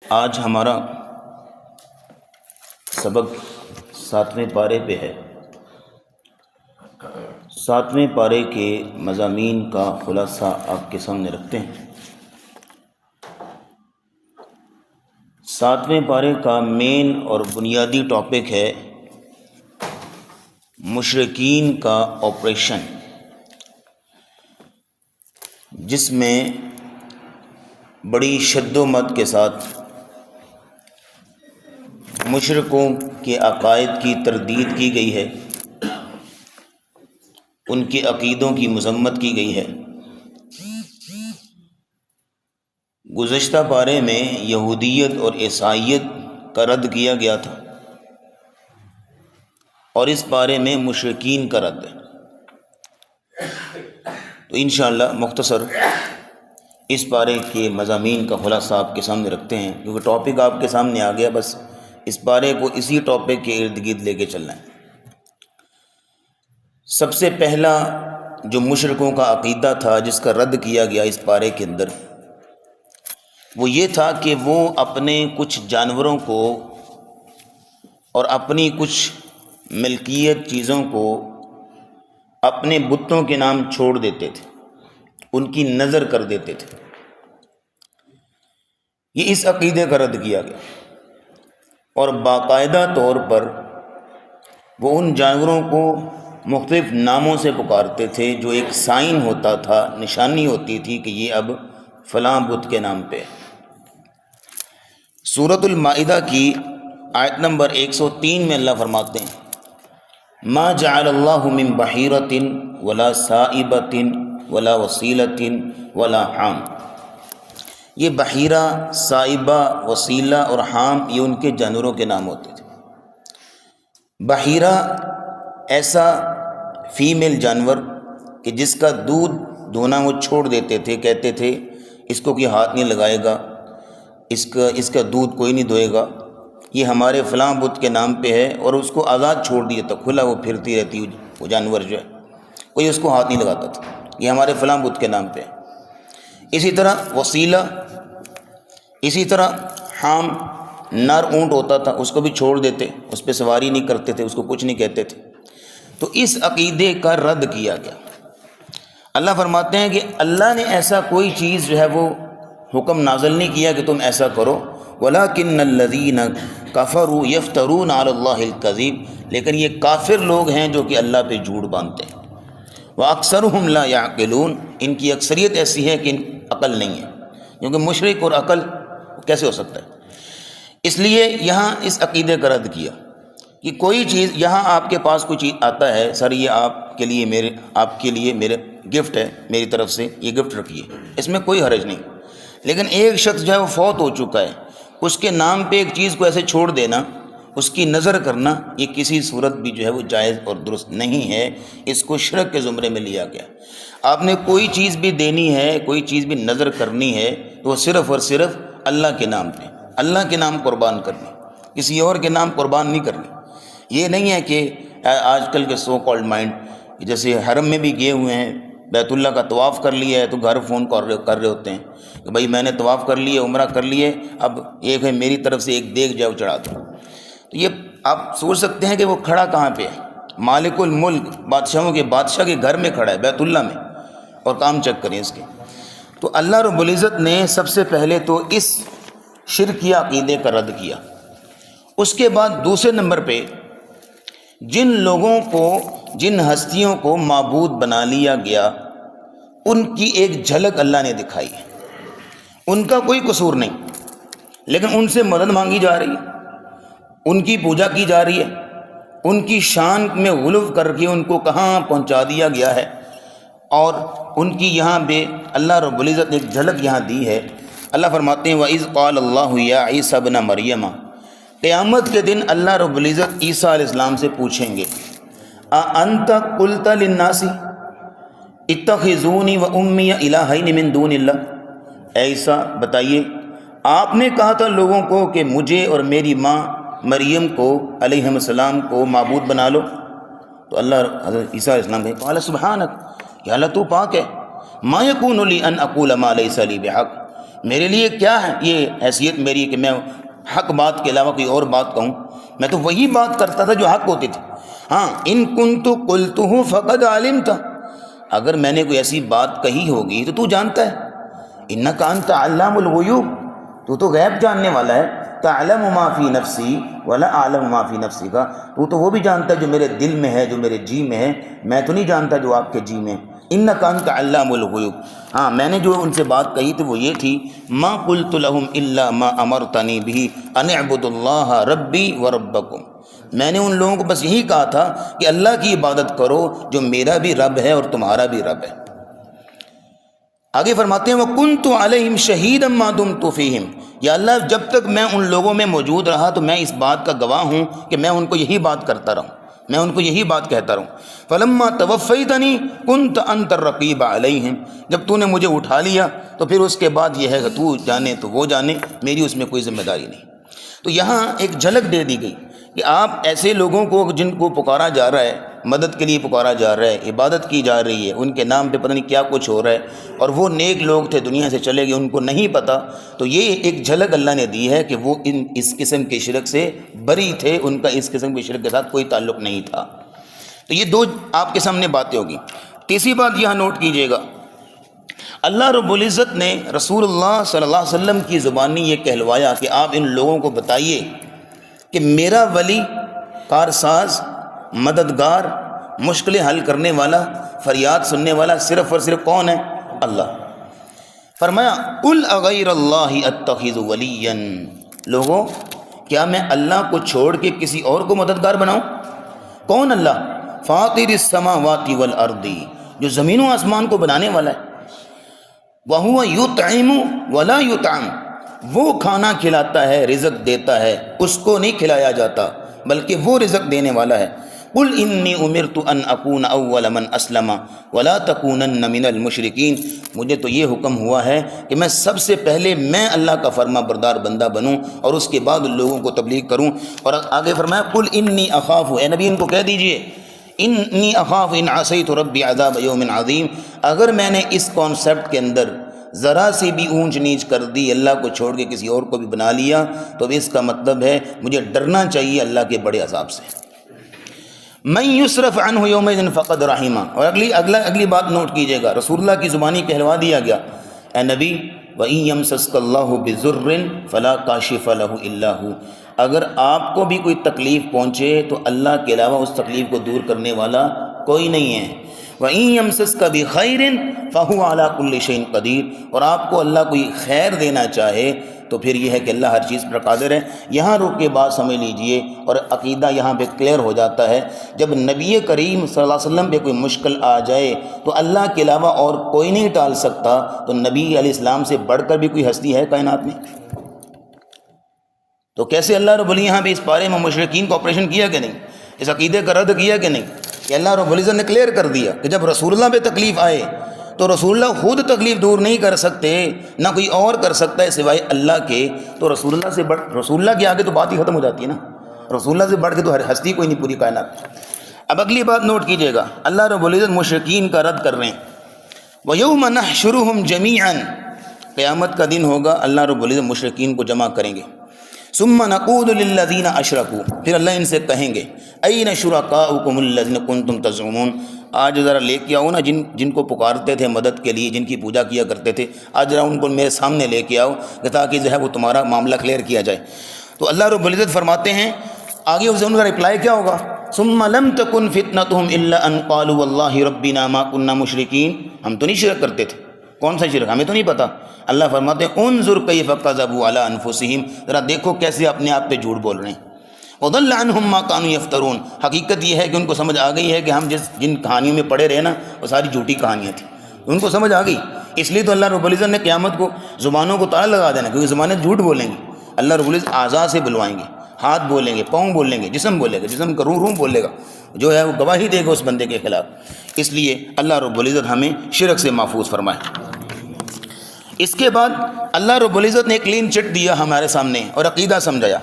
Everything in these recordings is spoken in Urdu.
آج ہمارا سبق 7ویں پارے پہ ہے۔ 7ویں پارے کے مضامین کا خلاصہ آپ کے سامنے رکھتے ہیں۔ 7ویں پارے کا مین اور بنیادی ٹاپک ہے مشرکین کا آپریشن، جس میں بڑی شد و مت کے ساتھ مشرکوں کے عقائد کی تردید کی گئی ہے، ان کے عقیدوں کی مذمت کی گئی ہے۔ گزشتہ پارے میں یہودیت اور عیسائیت کا رد کیا گیا تھا، اور اس پارے میں مشرکین کا رد ہے۔ تو انشاءاللہ مختصر اس پارے کے مضامین کا خلاصہ آپ کے سامنے رکھتے ہیں، کیونکہ ٹاپک آپ کے سامنے آ گیا، بس اس پارے کو اسی ٹاپک کے ارد گرد لے کے چلنا ہے۔ سب سے پہلا جو مشرکوں کا عقیدہ تھا جس کا رد کیا گیا اس پارے کے اندر، وہ یہ تھا کہ وہ اپنے کچھ جانوروں کو اور اپنی کچھ ملکیت چیزوں کو اپنے بتوں کے نام چھوڑ دیتے تھے، ان کی نظر کر دیتے تھے۔ یہ اس عقیدے کا رد کیا گیا، اور باقاعدہ طور پر وہ ان جانوروں کو مختلف ناموں سے پکارتے تھے، جو ایک سائن ہوتا تھا، نشانی ہوتی تھی کہ یہ اب فلاں بت کے نام پہ۔ سورۃ المائدہ کی آیت نمبر 103 میں اللہ فرماتے ہیں، ما جعل اللہ من بحیرۃ ولا سائبۃ ولا وسیلۃ ولا حام۔ یہ بحیرہ، سائبہ، وسیلہ اور حام یہ ان کے جانوروں کے نام ہوتے تھے۔ بحیرہ ایسا فیمیل جانور کہ جس کا دودھ دھونا وہ چھوڑ دیتے تھے، کہتے تھے اس کو کوئی ہاتھ نہیں لگائے گا، اس کا دودھ کوئی نہیں دھوئے گا، یہ ہمارے فلاں بت کے نام پہ ہے، اور اس کو آزاد چھوڑ دیا تھا، کھلا وہ پھرتی رہتی وہ جانور جو ہے، کوئی اس کو ہاتھ نہیں لگاتا تھا، یہ ہمارے فلاں بت کے نام پہ ہے۔ اسی طرح وسیلہ، اسی طرح حام، نر اونٹ ہوتا تھا، اس کو بھی چھوڑ دیتے، اس پہ سواری نہیں کرتے تھے، اس کو کچھ نہیں کہتے تھے۔ تو اس عقیدے کا رد کیا گیا۔ اللہ فرماتے ہیں کہ اللہ نے ایسا کوئی چیز جو ہے وہ حکم نازل نہیں کیا کہ تم ایسا کرو، وَلَكِنَّ الَّذِينَ كَفَرُوا يَفْتَرُونَ عَلَى اللَّهِ الْكَذِيبَ، لیکن یہ کافر لوگ ہیں جو کہ اللہ پہ جھوٹ باندھتے ہیں۔ وَأَكْثَرُهُمْ لَا يَعْقِلُونَ، ان کی اکثریت ایسی ہے کہ عقل نہیں ہے، کیونکہ مشرک اور عقل کیسے ہو سکتا ہے۔ اس لیے یہاں اس عقیدے کا رد کیا کہ کوئی چیز، یہاں آپ کے پاس کوئی چیز آتا ہے، سر یہ آپ کے لیے میرے گفٹ ہے، میری طرف سے یہ گفٹ رکھیے، اس میں کوئی حرج نہیں، لیکن ایک شخص جو ہے وہ فوت ہو چکا ہے، اس کے نام پہ ایک چیز کو ایسے چھوڑ دینا، اس کی نظر کرنا، یہ کسی صورت بھی جو ہے وہ جائز اور درست نہیں ہے، اس کو شرک کے زمرے میں لیا گیا۔ آپ نے کوئی چیز بھی دینی ہے، کوئی چیز بھی نظر کرنی ہے، تو وہ صرف اور صرف اللہ کے نام پہ، اللہ کے نام قربان کرنی، کسی اور کے نام قربان نہیں کرنی۔ یہ نہیں ہے کہ آج کل کے سو کالڈ مائنڈ جیسے حرم میں بھی گئے ہوئے ہیں، بیت اللہ کا طواف کر لیا ہے تو گھر فون کر رہے ہوتے ہیں کہ بھائی میں نے طواف کر لیے، عمرہ کر لیے، اب ایک ہے میری طرف سے ایک دیگ جاؤ چڑھا دو۔ تو یہ آپ سوچ سکتے ہیں کہ وہ کھڑا کہاں پہ ہے؟ مالک الملک، بادشاہوں کے بادشاہ کے گھر میں کھڑا ہے، بیت اللہ میں، اور کام چیک کریں اس کے۔ تو اللہ رب العزت نے سب سے پہلے تو اس شرکی عقیدے کا رد کیا۔ اس کے بعد دوسرے نمبر پہ جن لوگوں کو، جن ہستیوں کو معبود بنا لیا گیا، ان کی ایک جھلک اللہ نے دکھائی ہے۔ ان کا کوئی قصور نہیں، لیکن ان سے مدد مانگی جا رہی ہے، ان کی پوجا کی جا رہی ہے، ان کی شان میں غلو کر کے ان کو کہاں پہنچا دیا گیا ہے، اور ان کی یہاں پہ اللہ رب العزت نے ایک جھلک یہاں دی ہے۔ اللہ فرماتے ہیں وَإِذْ قَالَ اللَّهُ يَا عِيسَى ابْنَ مَرْيَمَ، قیامت کے دن اللہ رب العزت عیسیٰ علیہ السلام سے پوچھیں گے أَأَنْتَ قُلْتَ لِلنَّاسِ اتَّخِذُونِي وَأُمِّيَ إِلَٰهَيْنِ مِن دُونِ اللَّهِ، اے عیسیٰ بتائیے، آپ نے کہا تھا لوگوں کو کہ مجھے اور میری ماں مریم کو علیہ السلام کو معبود بنا لو، تو اللہ حضرت عیسیٰ علیہ السلام کہا قال سبحانک، یا اللہ تو پاک ہے، ما یکون لی ان اقول ما لیس لی بحق، میرے لیے کیا ہے یہ حیثیت میری کہ میں حق بات کے علاوہ کوئی اور بات کہوں؟ میں تو وہی بات کرتا تھا جو حق ہوتی تھی۔ ہاں، ان کنت قلتہ فقد علمت، اگر میں نے کوئی ایسی بات کہی ہوگی تو جانتا ہے۔ انک انت علام الغیوب، تو غیب جاننے والا ہے۔ تعلم ما فی نفسی ولا اعلم ما فی نفسی کا، تو وہ بھی جانتا ہے جو میرے دل میں ہے، جو میرے جی میں ہے، میں تو نہیں جانتا جو آپ کے جی میں۔ انک انت علام الغیوب۔ ہاں، میں نے جو ان سے بات کہی تھی وہ یہ تھی، ما قلت لهم الا ما امرتنی به ان اعبدوا اللہ ربی وربکم، میں نے ان لوگوں کو بس یہی کہا تھا کہ اللہ کی عبادت کرو جو میرا بھی رب ہے اور تمہارا بھی رب ہے۔ آگے فرماتے ہیں وَكُنْتُ عَلَيْهِمْ شَهِيدًا مَا دُمْتُ فِيهِمْ، یا اللہ جب تک میں ان لوگوں میں موجود رہا تو میں اس بات کا گواہ ہوں کہ میں ان کو یہی بات کرتا رہوں، میں ان کو یہی بات کہتا رہوں۔ فَلَمَّا تَوَفَّيْتَنِي كُنْتَ أَنْتَ الرَّقِيبَ عَلَيْهِمْ، جب تو نے مجھے اٹھا لیا تو پھر اس کے بعد یہ ہے کہ تو جانے تو وہ جانے، میری اس میں کوئی ذمہ داری نہیں۔ تو یہاں ایک جھلک دے دی گئی کہ آپ ایسے لوگوں کو جن کو پکارا جا رہا ہے، مدد کے لیے پکارا جا رہا ہے، عبادت کی جا رہی ہے، ان کے نام پہ پتہ نہیں کیا کچھ ہو رہا ہے، اور وہ نیک لوگ تھے دنیا سے چلے گئے، ان کو نہیں پتہ، تو یہ ایک جھلک اللہ نے دی ہے کہ وہ اس قسم کے شرک سے بری تھے، ان کا اس قسم کے شرک کے ساتھ کوئی تعلق نہیں تھا۔ تو یہ دو آپ کے سامنے باتیں ہوگی۔ تیسری بات یہاں نوٹ کیجئے گا، اللہ رب العزت نے رسول اللہ صلی اللہ علیہ وسلم کی زبانی یہ کہلوایا کہ آپ ان لوگوں کو بتائیے کہ میرا ولی، کارساز، مددگار، مشکلیں حل کرنے والا، فریاد سننے والا صرف اور صرف کون ہے؟ اللہ۔ فرمایا قل اغیر اللہ اتخذ ولیا، لوگوں کیا میں اللہ کو چھوڑ کے کسی اور کو مددگار بناؤں؟ کون اللہ؟ فاطر السماوات والارض، جو زمین و آسمان کو بنانے والا ہے۔ وَهُوَ يُطْعِمُ وَلَا يُطْعَمُ، وہ کھانا کھلاتا ہے، رزق دیتا ہے، اس کو نہیں کھلایا جاتا بلکہ وہ رزق دینے والا ہے۔ قُلْ إِنِّي أُمِرْتُ أَنْ أَكُونَ أَوَّلَ مَنْ أَسْلَمَ وَلَا تَكُونَنَّ مِنَ الْمُشْرِكِينَ، مجھے تو یہ حکم ہوا ہے کہ میں سب سے پہلے میں اللہ کا فرما بردار بندہ بنوں اور اس کے بعد لوگوں کو تبلیغ کروں۔ اور آگے فرمایا قُلْ إِنِّي أَخَافُ، اے نبی ان کو کہہ دیجئے إِنِّي أَخَافُ إِنْ عَصَيْتُ رَبِّي عَذَابَ يَوْمٍ عَظِيمٍ، اگر میں نے اس کانسیپٹ کے اندر ذرا سی بھی اونچ نیچ کر دی، اللہ کو چھوڑ کے کسی اور کو بھی بنا لیا، تو اس کا مطلب ہے مجھے ڈرنا چاہیے اللہ کے بڑے عذاب سے۔ من یصرف عنہ یومئذ فقد رحمہ، اور اگلی بات نوٹ کیجئے گا، رسول اللہ کی زبانی کہلوا دیا گیا، اے نبی وَإِن يَمْسَسْكَ اللَّهُ بِضُرٍّ فَلَا كَاشِفَ لَهُ إِلَّا هُوَ، اگر آپ کو بھی کوئی تکلیف پہنچے تو اللہ کے علاوہ اس تکلیف کو دور کرنے والا کوئی نہیں ہے۔ وَإِن يَمْسَسْكَ بِخَيْرٍ فَهُوَ عَلَى كُلِّ شَيْءٍ قَدِيرٌ، اور آپ کو اللہ کوئی خیر دینا چاہے تو پھر یہ ہے کہ اللہ ہر چیز پر قادر ہے۔ یہاں رک کے بات سمجھ لیجئے اور عقیدہ یہاں پہ کلیئر ہو جاتا ہے، جب نبی کریم صلی اللہ علیہ وسلم پہ کوئی مشکل آ جائے تو اللہ کے علاوہ اور کوئی نہیں ٹال سکتا، تو نبی علیہ السلام سے بڑھ کر بھی کوئی ہستی ہے کائنات میں؟ تو کیسے اللہ رب العزت یہاں پہ اس بارے میں مشرکین کو آپریشن کیا کہ نہیں، اس عقیدے کا رد کیا کہ نہیں، کہ اللہ رب العزت نے کلیئر کر دیا کہ جب رسول اللہ پہ تکلیف آئے تو رسول اللہ خود تکلیف دور نہیں کر سکتے، نہ کوئی اور کر سکتا ہے سوائے اللہ کے، تو رسول اللہ سے رسول اللہ کے آگے تو بات ہی ختم ہو جاتی ہے نا، رسول اللہ سے بڑھ کے تو ہر ہستی کوئی نہیں پوری کائنات۔ اب اگلی بات نوٹ کیجئے گا، اللہ رب العزت مشرکین کا رد کر رہے ہیں۔ وَيَوْمَ نَحْشُرُهُمْ جَمِيعًا، قیامت کا دن ہوگا، اللہ رب العزت مشرکین کو جمع کریں گے۔ ثُمَّ نَقُولُ لِلَّذِينَ أَشْرَكُوا، پھر اللہ ان سے کہیں گے أَيْنَ شُرَكَاؤُكُمُ الَّذِينَ كُنْتُمْ تَزْعُمُونَ، آج ذرا لے کے آؤ نا جن کو پکارتے تھے مدد کے لیے، جن کی پوجا کیا کرتے تھے، آج ذرا ان کو میرے سامنے لے کے آؤ تاکہ جو ہے وہ تمہارا معاملہ کلیئر کیا جائے۔ تو اللہ رب العزت فرماتے ہیں آگے اسے ان کا رپلائی کیا ہوگا، ثُمَّ لَمْ تَكُنْ فِتْنَتُهُمْ إِلَّا أَنْ قَالُوا وَاللَّهِ رَبِّنَا مَا كُنَّا مُشْرِكِينَ، ہم تو نہیں شرک کرتے تھے، کون سا شرک ہمیں تو نہیں پتا۔ اللہ فرماتے ہیں انظر کیف کذبوا علی انفسہم، ذرا دیکھو کیسے اپنے آپ پہ جھوٹ بول رہے ہیں۔ وضل عنہم ما كانوا یفترون، حقیقت یہ ہے کہ ان کو سمجھ آ گئی ہے کہ ہم جن کہانیوں میں پڑے رہے نا وہ ساری جھوٹی کہانیاں تھیں، ان کو سمجھ آ گئی، اس لیے تو اللہ رب العزت نے قیامت کو زبانوں کو تالا لگا دینا، کیونکہ زبانیں جھوٹ بولیں گی، اللہ رب العزت اعضاء سے بلوائیں گے، ہاتھ بولیں گے، پاؤں بولیں گے، جسم بولے گا، جسم کا روح بولے گا، جو ہے وہ گواہی دے گا اس بندے کے خلاف۔ اس لیے اللہ رب العزت ہمیں شرک سے محفوظ فرمائے۔ اس کے بعد اللہ رب العزت نے کلین چٹ دیا ہمارے سامنے اور عقیدہ سمجھایا،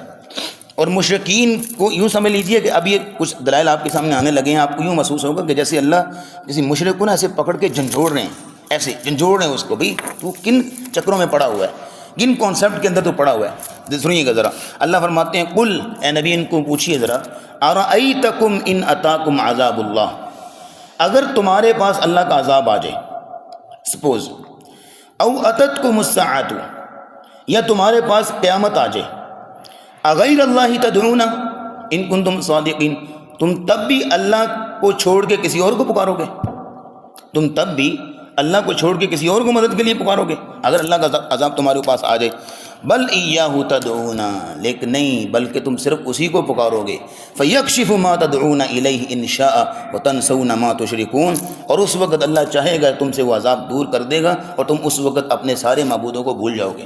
اور مشرکین کو یوں سمجھ لیجئے کہ اب یہ کچھ دلائل آپ کے سامنے آنے لگے ہیں، آپ کو یوں محسوس ہوگا کہ جیسے اللہ کسی مشرک کو نا ایسے پکڑ کے جھنجھوڑ رہے ہیں، ایسے جھنجھوڑ رہے ہیں اس کو، بھی تو کن چکروں میں پڑا ہوا ہے۔ کن کانسیپٹ کے اندر تو پڑا ہوا ہے؟ سنیے گا ذرا، اللہ فرماتے ہیں قل، اے نبی ان کو پوچھیے ذرا، ارأیتکم ان اتاکم عذاب اللہ، اگر تمہارے پاس اللہ کا عذاب آ جائے، سپوز، او اتتکم الساعۃ، یا تمہارے پاس قیامت آ جائے، اغیر اللہ تدعون ان کنتم صادقین، تم تب بھی اللہ کو چھوڑ کے کسی اور کو پکارو گے؟ تم تب بھی اللہ کو چھوڑ کے کسی اور کو مدد کے لیے پکارو گے اگر اللہ کا عذاب تمہارے پاس آ جائے؟ بل ایاہ تدعون، لیکن نہیں، بلکہ تم صرف اسی کو پکارو گے، فیکشف ما تدعون الیہ ان شاء وتنسون ما تشرکون، اور اس وقت اللہ چاہے گا تم سے وہ عذاب دور کر دے گا اور تم اس وقت اپنے سارے معبودوں کو بھول جاؤ گے۔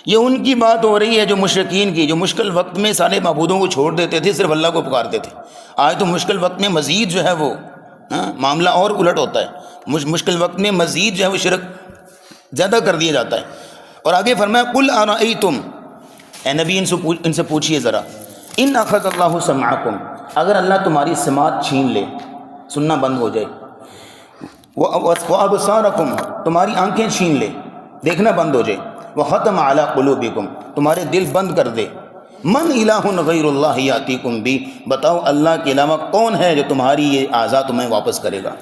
یہ ان کی بات ہو رہی ہے جو مشرکین کی، جو مشکل وقت میں سارے معبودوں کو چھوڑ دیتے تھے، صرف اللہ کو پکارتے تھے۔ آج تو مشکل وقت میں مزید جو ہے وہ معاملہ اور الٹ ہوتا ہے، مشکل وقت میں مزید جو ہے وہ شرک زیادہ کر دیا جاتا ہے۔ اور آگے فرمایا قل ارأیتم، اے نبی ان سے پوچھیے ذرا، ان اخذ اللہ سمعکم، اگر اللہ تمہاری سماعت چھین لے، سننا بند ہو جائے، وابصارکم، تمہاری آنکھیں چھین لے، دیکھنا بند ہو جائے، وختم علی قلوبکم، تمہارے دل بند کر دے، من الہ غیر اللہ یاتیکم بی، بتاؤ اللہ کے علاوہ کون ہے جو تمہاری یہ اعضاء تمہیں واپس کرے گا؟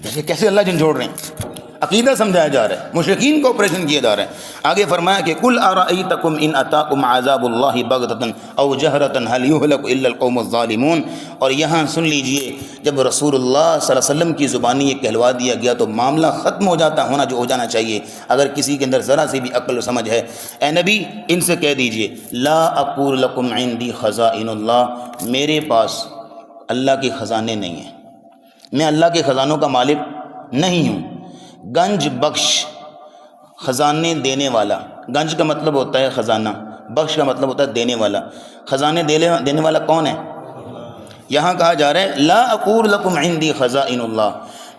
دیکھیں کیسے اللہ جھنجھوڑ رہے ہیں، عقیدہ سمجھایا جا رہا ہے، مشرکین کو آپریشن کیا جا رہا ہے۔ آگے فرمایا کہ قل ارأیتکم ان اتاکم عذاب اللہ بغتۃ او جہرۃ هل یہلک الا القوم الظالمون، اور یہاں سن لیجئے، جب رسول اللہ صلی اللہ علیہ وسلم کی زبانی یہ کہلوا دیا گیا تو معاملہ ختم ہو جانا چاہیے۔ اگر کسی کے اندر ذرا سی بھی عقل و سمجھ ہے، اے نبی ان سے کہہ دیجئے، لا اقول لکم عندی خزائن اللہ، میرے پاس اللہ کے خزانے نہیں ہیں، میں اللہ کے خزانوں کا مالک نہیں ہوں۔ گنج بخش، خزانے دینے والا، گنج کا مطلب ہوتا ہے خزانہ، بخش کا مطلب ہوتا ہے دینے والا۔ خزانے دینے والا کون ہے؟ یہاں کہا جا رہا ہے لا اقول لکم عندی خزائن اللہ،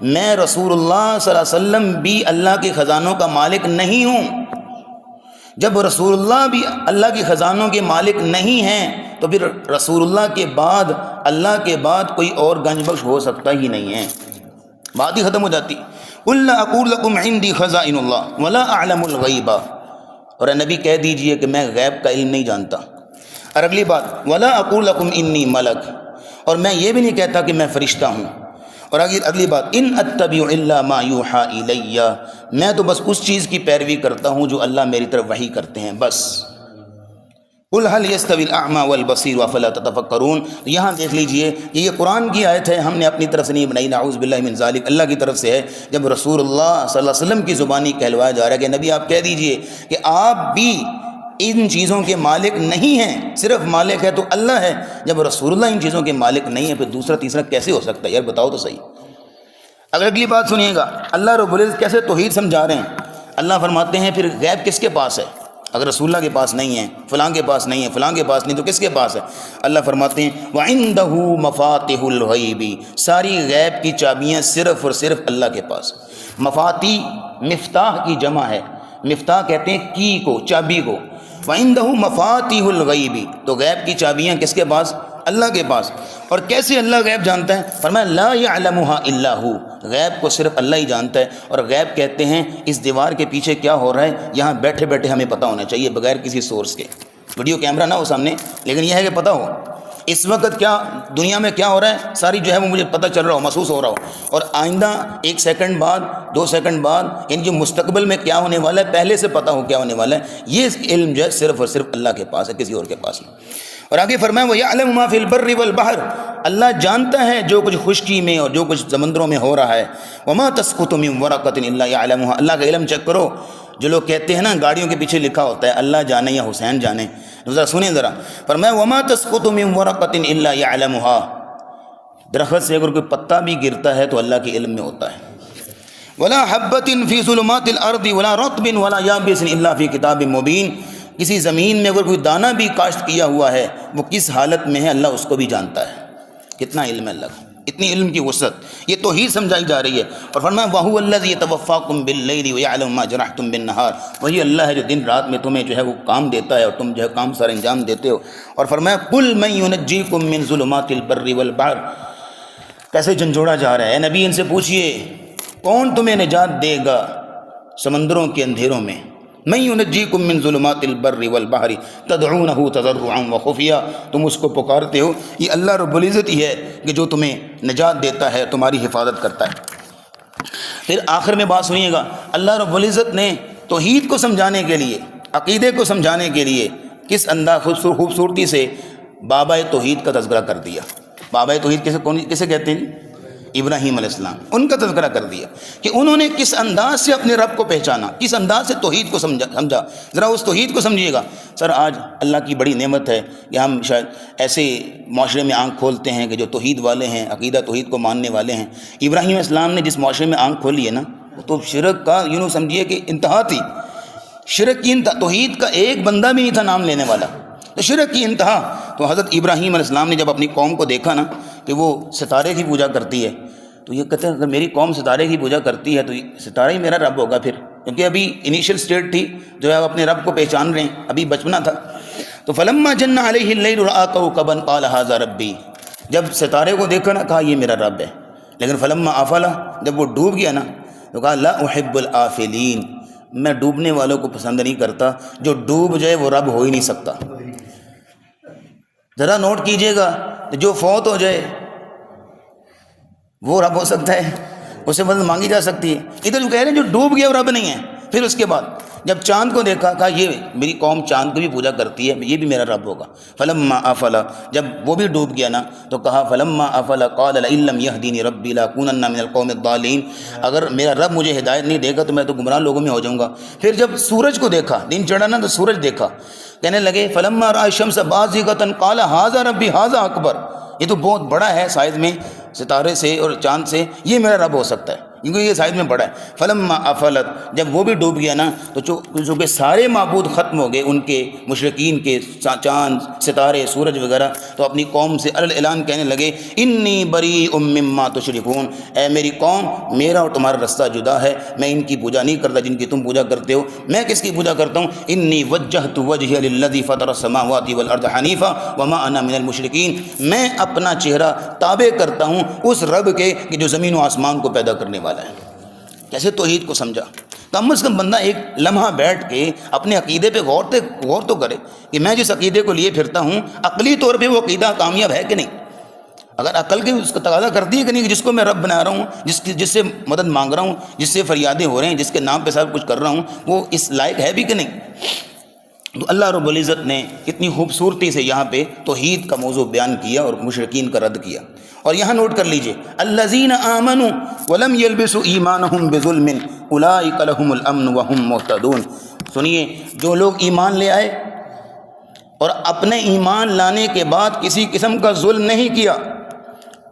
میں رسول اللہ صلی اللہ علیہ وسلم بھی اللہ کے خزانوں کا مالک نہیں ہوں۔ جب رسول اللہ بھی اللہ کے خزانوں کے مالک نہیں ہیں تو پھر رسول اللہ کے بعد، اللہ کے بعد کوئی اور گنج بخش ہو سکتا ہی نہیں ہے، بات ہی ختم ہو جاتی۔ قل لا اقول لکم عندی خزائن اللہ ولا اعلم الغیب، اور اے نبی کہہ دیجئے کہ میں غیب کا علم نہیں جانتا۔ اور اگلی بات ولا اقول لکم انی ملک، اور میں یہ بھی نہیں کہتا کہ میں فرشتہ ہوں۔ اور اگلی بات ان اتبع الا ما یوحى الی، میں تو بس اس چیز کی پیروی کرتا ہوں جو اللہ میری طرف وحی کرتے ہیں بس۔ قل هل يستوي الاعمى والبصير افلا تتفکرون، یہاں دیکھ لیجئے کہ یہ قرآن کی آیت ہے، ہم نے اپنی طرف سے نہیں بنائی، نعوذ باللہ من ذالک، اللہ کی طرف سے ہے۔ جب رسول اللہ صلی اللہ علیہ وسلم کی زبانی کہلوایا جا رہا ہے کہ نبی آپ کہہ دیجئے کہ آپ بھی ان چیزوں کے مالک نہیں ہیں، صرف مالک ہے تو اللہ ہے۔ جب رسول اللہ ان چیزوں کے مالک نہیں ہیں، پھر دوسرا تیسرا کیسے ہو سکتا ہے؟ یار بتاؤ تو صحیح۔ اگر اگلی بات سنیے گا، اللہ رب العزت کیسے توحید سمجھا رہے ہیں۔ اللہ فرماتے ہیں پھر غیب کس کے پاس ہے؟ اگر رسول اللہ کے پاس نہیں ہے، فلاں کے پاس نہیں ہے، فلاں کے پاس نہیں، تو کس کے پاس ہے؟ اللہ فرماتے ہیں وَعِندَهُ مَفَاتِحُ الْغَيْبِ، ساری غیب کی چابیاں صرف اور صرف اللہ کے پاس۔ مفاتیح مفتاح کی جمع ہے، مفتاح کہتے ہیں کی کو، چابی کو۔ وَعِندَهُ مَفَاتِحُ الْغَيْبِ، تو غیب کی چابیاں کس کے پاس؟ اللہ کے پاس۔ اور کیسے اللہ غیب جانتا ہے؟ فرمایا لا يعلمها الا هو، غیب کو صرف اللہ ہی جانتا ہے۔ اور غیب کہتے ہیں اس دیوار کے پیچھے کیا ہو رہا ہے یہاں بیٹھے بیٹھے ہمیں پتہ ہونا چاہیے بغیر کسی سورس کے، ویڈیو کیمرہ نہ ہو سامنے، لیکن یہ ہے کہ پتہ ہو اس وقت کیا دنیا میں کیا ہو رہا ہے، ساری جو ہے وہ مجھے پتہ چل رہا ہو، محسوس ہو رہا ہو، اور آئندہ 1 سیکنڈ بعد 2 سیکنڈ بعد یعنی جو مستقبل میں کیا ہونے والا ہے پہلے سے پتہ ہو کیا ہونے والا ہے۔ یہ علم جو ہے صرف اور صرف اللہ کے پاس ہے، کسی اور کے پاس نہیں۔ اور آگے فرمایا وَيَعْلَمُ مَا فِي الْبَرِّ وَالْبَحْرِ، اللہ جانتا ہے جو کچھ خشکی میں اور جو کچھ سمندروں میں ہو رہا ہے۔ وَمَا تَسْقُطُ مِن وَرَقَةٍ إِلَّا يَعْلَمُهَا، اللہ کا علم چیک کرو۔ جو لوگ کہتے ہیں نا گاڑیوں کے پیچھے لکھا ہوتا ہے اللہ جانے یا حسین جانے، ذرا سنیں ذرا، فرمایا وَمَا تَسْقُطُ مِن وَرَقَةٍ إِلَّا يَعْلَمُهَا، درخت سے اگر کوئی پتا بھی گرتا ہے تو اللہ کے علم میں ہوتا ہے۔ وَلَا حَبَّةٍ فِي ظُلُمَاتِ الْأَرْضِ وَلَا رَطْبٍ وَلَا يَابِسٍ إِلَّا فِي كِتَابٍ مُبِينٍ، کسی زمین میں اگر کوئی دانہ بھی کاشت کیا ہوا ہے وہ کس حالت میں ہے اللہ اس کو بھی جانتا ہے۔ کتنا علم ہے اللہ کا، اتنی علم کی وسعت، یہ توحید سمجھائی جا رہی ہے۔ اور فرمایا وَهُوَ الَّذِي يَتَوَفَّاكُم بِاللَّيْلِ وَيَعْلَمُ مَا جَرَحْتُم بِالنَّهَارِ، وہی اللہ ہے جو دن رات میں تمہیں جو ہے وہ کام دیتا ہے اور تم جو ہے کام سارے انجام دیتے ہو۔ اور فرمایا قُلْ مَن يُنَجِّيكُم مِّن ظُلُمَاتِ الْبَرِّ وَالْبَحْرِ، کیسے جھنجھوڑا جا رہا ہے۔ اے نبی ان سے پوچھئے کون تمہیں نجات دے گا سمندروں کے اندھیروں میں من ینجیکم من ظلمات البر والبحر تدعونہ تضرعا وخفیا، تم اس کو پکارتے ہو، یہ اللہ رب العزت ہی ہے کہ جو تمہیں نجات دیتا ہے، تمہاری حفاظت کرتا ہے۔ پھر آخر میں بات سنیے گا، اللہ رب العزت نے توحید کو سمجھانے کے لیے، عقیدے کو سمجھانے کے لیے کس انداز خوبصورتی سے بابا توحید کا تذکرہ کر دیا۔ بابا توحید کسے کہتے ہیں؟ ابراہیم علیہ السلام، ان کا تذکرہ کر دیا کہ انہوں نے کس انداز سے اپنے رب کو پہچانا، کس انداز سے توحید کو سمجھا۔ ذرا اس توحید کو سمجھیے گا۔ سر آج اللہ کی بڑی نعمت ہے کہ ہم شاید ایسے معاشرے میں آنکھ کھولتے ہیں کہ جو توحید والے ہیں، عقیدہ توحید کو ماننے والے ہیں۔ ابراہیم علیہ السلام نے جس معاشرے میں آنکھ کھولی ہے نا، تو شرک کا یوں سمجھیے کہ انتہا تھی، شرک کی انتہا، توحید کا ایک بندہ بھی نہیں تھا نام لینے والا، تو شرک کی انتہا۔ تو حضرت ابراہیم علیہ السلام نے جب اپنی قوم کو دیکھا نا کہ وہ ستارے کی پوجا کرتی ہے، تو یہ کہتے ہیں اگر میری قوم ستارے کی پوجا کرتی ہے تو ستارہ ہی میرا رب ہوگا پھر، کیونکہ ابھی انیشیل سٹیٹ تھی جو ہے آپ اپنے رب کو پہچان رہے ہیں، ابھی بچپنا تھا۔ تو فلما جن علیہ اللیل رأى کوكبا قال ھذا ربی، جب ستارے کو دیکھا نا کہا یہ میرا رب ہے، لیکن فلما افل، جب وہ ڈوب گیا نا تو کہا لا احب الآفلین، میں ڈوبنے والوں کو پسند نہیں کرتا، جو ڈوب جائے وہ رب ہو ہی نہیں سکتا۔ ذرا نوٹ کیجئے گا، جو فوت ہو جائے وہ رب ہو سکتا ہے، اس سے مدد مانگی جا سکتی ہے۔ ادھر جو کہہ رہے ہیں جو ڈوب گیا وہ رب نہیں ہے۔ پھر اس کے بعد جب چاند کو دیکھا کہا یہ میری قوم چاند کو بھی پوجا کرتی ہے، یہ بھی میرا رب ہوگا۔ فلما افل، جب وہ بھی ڈوب گیا نا تو کہا فلما افل قال لئن لم يهدني ربي لاكونن من القوم الضالين، اگر میرا رب مجھے ہدایت نہیں دے گا تو میں تو گمراہ لوگوں میں ہو جاؤں گا۔ پھر جب سورج کو دیکھا، دن چڑھا نا تو سورج دیکھا، کہنے لگے فلما رأى الشمس بازغة قال هذا ربي هذا اکبر، یہ تو بہت بڑا ہے سائز میں ستارے سے اور چاند سے، یہ میرا رب ہو سکتا ہے کیونکہ یہ سائز میں بڑا ہے۔ فلما افلت، جب وہ بھی ڈوب گیا نا تو چونکہ سارے معبود ختم ہو گئے ان کے، مشرکین کے، چاند، ستارے، سورج وغیرہ، تو اپنی قوم سے اعلان کہنے لگے انی بریء مما تشرکون، اے میری قوم میرا اور تمہارا رستہ جدا ہے، میں ان کی پوجا نہیں کرتا جن کی تم پوجا کرتے ہو، میں کس کی پوجا کرتا ہوں؟ انی وجہت وجہی للذی فطر السماوات والارض حنیفا وما انا من المشرکین، میں اپنا چہرہ تابع کرتا ہوں اس رب کے کہ جو زمین و آسمان کو پیدا کرنے والا ہے۔ کیسے توحید کو سمجھا؟ کم از کم بندہ ایک لمحہ بیٹھ کے اپنے عقیدے پہ غور تو کرے کہ میں جس عقیدے کو لیے پھرتا ہوں عقلی طور پہ وہ عقیدہ کامیاب ہے کہ نہیں۔ اگر عقل کی اس کا تقاضا کرتی ہے کہ نہیں کہ جس کو میں رب بنا رہا ہوں، جس سے مدد مانگ رہا ہوں، جس سے فریادیں ہو رہے ہیں، جس کے نام پہ سب کچھ کر رہا ہوں، وہ اس لائق ہے بھی کہ نہیں۔ تو اللہ رب العزت نے اتنی خوبصورتی سے یہاں پہ توحید کا موضوع بیان کیا اور مشرکین کا رد کیا۔ اور یہاں نوٹ کر لیجئے الذین آمنوا ولم یلبسوا ایمانہم بظلم اولئک لہم الامن وہم مہتدون، سنیے جو لوگ ایمان لے آئے اور اپنے ایمان لانے کے بعد کسی قسم کا ظلم نہیں کیا،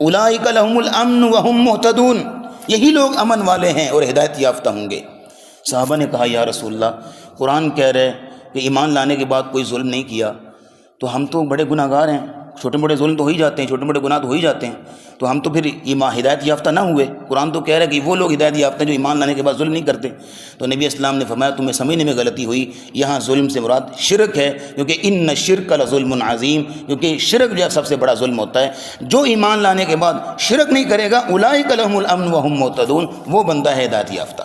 اولئک لہم الامن وہم مہتدون، یہی لوگ امن والے ہیں اور ہدایت یافتہ ہوں گے۔ صحابہ نے کہا یا رسول اللہ قرآن کہہ رہے کہ ایمان لانے کے بعد کوئی ظلم نہیں کیا، تو ہم تو بڑے گناہ گار ہیں، چھوٹے موٹے ظلم تو ہو ہی جاتے ہیں، چھوٹے موٹے گناہ تو ہو ہی جاتے ہیں، تو ہم تو پھر ایمان ہدایت یافتہ نہ ہوئے۔ قرآن تو کہہ رہا ہے کہ وہ لوگ ہدایت یافتہ ہیں جو ایمان لانے کے بعد ظلم نہیں کرتے۔ تو نبی اسلام نے فرمایا تمہیں سمجھنے میں غلطی ہوئی، یہاں ظلم سے مراد شرک ہے، کیونکہ ان الشرک لظلم عظیم، کیونکہ شرک جو ہے سب سے بڑا ظلم ہوتا ہے۔ جو ایمان لانے کے بعد شرک نہیں کرے گا اولئک لہم الامن وہم مہتدون، وہ بندہ ہے ہدایت یافتہ۔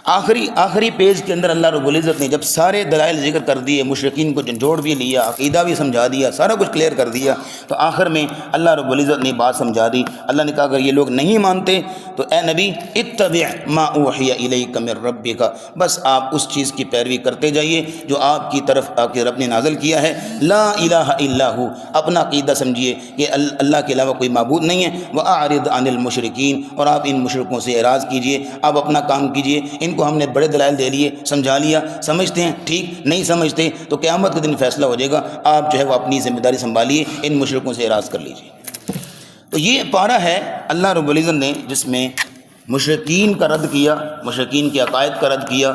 آخری پیج کے اندر اللہ رب العزت نے جب سارے دلائل ذکر کر دیے، مشرکین کو جھنجھوڑ بھی لیا، عقیدہ بھی سمجھا دیا، سارا کچھ کلیئر کر دیا، تو آخر میں اللہ رب العزت نے بات سمجھا دی۔ اللہ نے کہا اگر یہ لوگ نہیں مانتے تو اے نبی اتبع ما اوحی الیک من ربک، بس آپ اس چیز کی پیروی کرتے جائیے جو آپ کی طرف آپ کے رب نے نازل کیا ہے۔ لا الہ الا ہو، اپنا عقیدہ سمجھیے کہ اللہ کے علاوہ کوئی معبود نہیں ہے۔ واعرض عن المشرکین، اور آپ ان مشرکوں سے اعراض کیجیے، آپ اپنا کام کیجیے۔ ان کو ہم نے بڑے دلائل دے لیے، سمجھا لیا، سمجھتے ہیں ٹھیک، نہیں سمجھتے تو قیامت کے دن فیصلہ ہو جائے گا، آپ جو ہے وہ اپنی ذمہ داری سنبھالیے، ان مشرکوں سے اعراض کر لیجیے۔ تو یہ پارہ ہے اللہ رب العزت نے جس میں مشرکین کا رد کیا، مشرکین کے عقائد کا رد کیا،